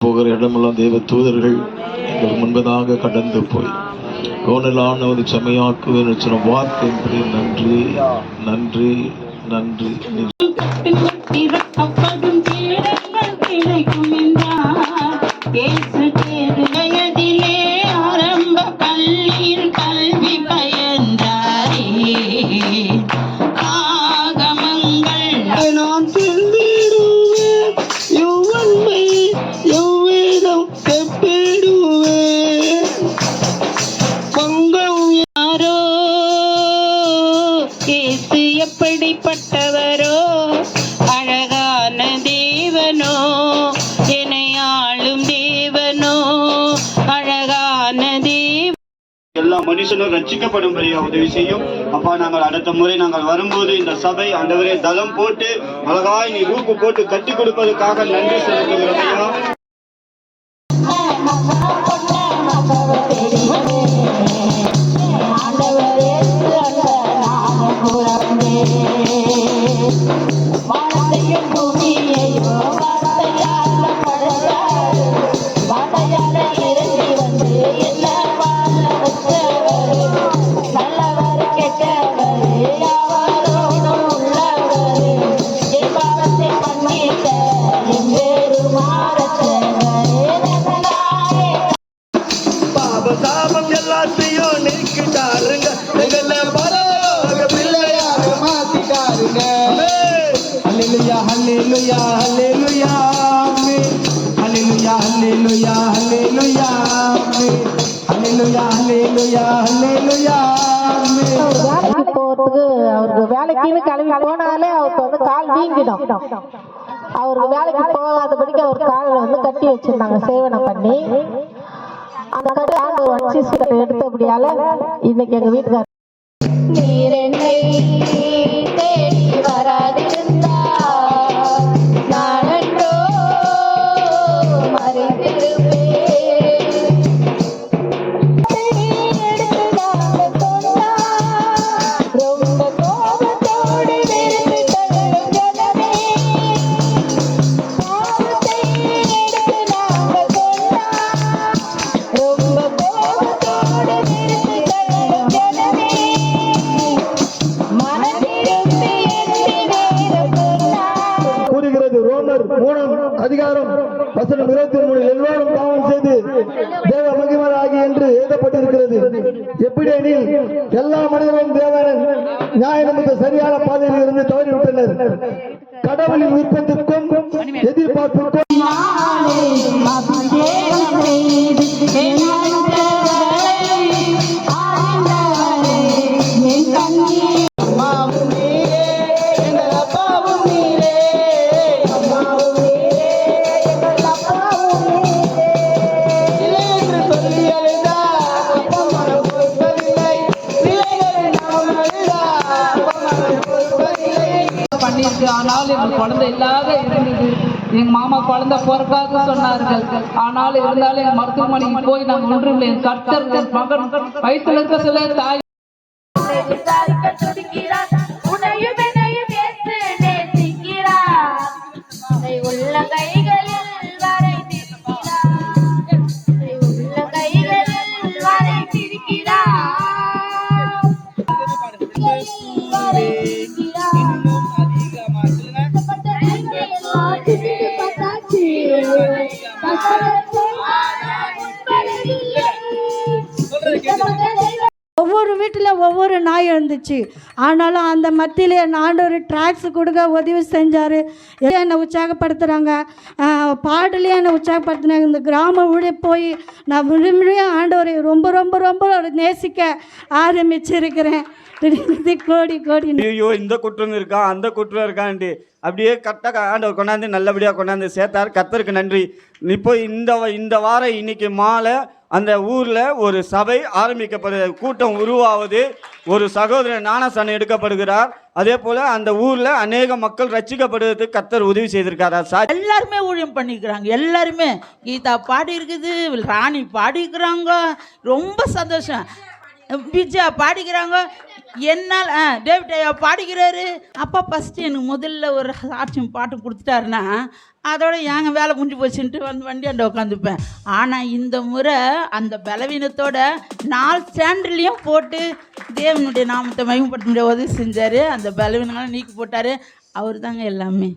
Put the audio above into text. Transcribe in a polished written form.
போகிற இடமெல்லாம் தேவ தூதர்கள் எங்கள் முன்பதாக கடந்து போய் கோணலான ஒரு செமையாக்குவேன் சொன்ன வார்த்தையின்படி நன்றி நன்றி நன்றி. எப்படிப்பட்டவரோ அழகான தேவனோ என்னை ஆளும் தேவனோ அழகான தேவ எல்லா மனுஷனும் ரட்சிக்கப்படும்படியா உதவி செய்யும். அப்பா, நாங்கள் அடுத்த முறை நாங்கள் வரும்போது இந்த சபை ஆண்டவரே தளம் போட்டு அழகாய் நீ ரூப்பு போட்டு கட்டி கொடுப்பதற்காக நன்றி செலுத்துகிறோம் ஐயா. சாபம் எல்லாத்தையும் நீக்கிட்டாருங்க, எங்களை பரவாக பிள்ளையாக மாத்திட்டாருங்க. ஹல்லேலூயா ஹல்லேலூயா ஹல்லேலூயா ஹல்லேலூயா ஹல்லேலூயா ஹல்லேலூயா ஹல்லேலூயா ஹல்லேலூயா ஹல்லேலூயா. வேலைக்கு போறதுக்கு அவருக்கு வேலைக்குன்னு கிளம்பி போனாலே அவருக்கு வந்து கால் வீங்கிடும். அவருக்கு வேலைக்கு போகாதபடிக்கு அவர் காலில் வந்து கட்டி வச்சிருந்தாங்க சேவனை பண்ணி. அந்த கட்டு ஆண்டு வச்சு எடுத்தபடியால இன்னைக்கு எங்க வீட்டுக்காரர் நீரென்னை தேடி வராதிருந்தா நானோ மறைந்திருப்பேன். ரொம்ப கோபத்தோடு வெறுத்து தள்ளும் ஜனமே பாவத்தை எடுத்து நாங்கள் கொண்டா. ரொம்ப கோபத்தோடு வெறுத்து தள்ளும் ஜனமே மனதிரும்பி எந்த நேரம் கொண்டா. கூறுகிறது ரோமர் 3 அதிகாரம் வசனம் 23, எல்லாரும் பாவம் செய்து தேவ மகிமராகி என்று எழுதப்பட்டிருக்கிறது. எப்படி எனில் எல்லா மனிதர்களும் தேவனின் நியாய நிமித்த சரியான பாதையில் இருந்து தவறிவிட்டனர். கடவுளின் விருப்பத்திற்கும் எதிர்பார்ப்புக்கும் பண்ணிருக்கு. ஆனால் எங்கள் குழந்தை இல்லாத இருந்தது. எங்க மாமா குழந்தை பிறக்காக சொன்னார்கள். ஆனால் இருந்தாலும் எங்க மருத்துவமனைக்கு போய் நாங்கள் ஒன்றும் என் கர்த்தர் மகன் வயிற்றுல இருக்க சொல்ல தாய் ஒவ்வொரு வீட்டில் ஒவ்வொரு நாய் இருந்துச்சு. ஆனாலும் அந்த மத்தியில் ஆண்டவர் ட்ராக்ஸ் கொடுக்க உதவி செஞ்சார். என்னை உற்சாகப்படுத்துகிறாங்க, பாடலையே என்னை உற்சாகப்படுத்தினாங்க. இந்த கிராம ஊழே போய் நான் விரும்பியும் ஆண்டவரை ரொம்ப ரொம்ப ரொம்ப நேசிக்க ஆரம்பிச்சிருக்கிறேன். கோடி கோடி ஐயோ இந்த குற்றம் இருக்கா அந்த குற்றம் இருக்கான்ட்டு அப்படியே கரெக்டாக ஆண்டவர் கொண்டாந்து நல்லபடியாக கொண்டாந்து சேர்த்தார். கர்த்தருக்கு நன்றி. இப்போ இந்த வாரம் இன்னைக்கு மாலை அந்த ஊரில் ஒரு சபை ஆரம்பிக்கப்படுது, கூட்டம் உருவாவது, ஒரு சகோதரர் ஞானஸ்நானம் எடுக்கப்படுகிறார். அதே போல் அந்த ஊரில் அநேக மக்கள் ரட்சிக்கப்படுவதற்கு கர்த்தர் உதவி செய்திருக்காரா சார். எல்லாருமே ஊழியம் பண்ணிக்கிறாங்க. எல்லாருமே கீதா பாடி இருக்குது, ராணி பாடிக்கிறாங்க, ரொம்ப சந்தோஷம். பிஜா பாடிக்கிறாங்க. என்னால் டேவிட் ஐயா பாடிக்கிறாரு. அப்பா ஃபஸ்ட்டு எனக்கு முதல்ல ஒரு சாட்சியம் பாட்டு கொடுத்துட்டாருன்னா அதோட ஏங்க வேலை முடிஞ்சு போச்சுன்ட்டு வண்டியாண்ட உட்காந்துப்பேன். ஆனால் இந்த முறை அந்த பலவீனத்தோட 4 ஸ்டாண்டர்லேயும் போட்டு தேவனுடைய நாமத்தை மகிமைப்படுத்த முடிய உதவி செஞ்சார். அந்த பலவீனங்களை நீக்கி போட்டார். அவர் தாங்க எல்லாமே.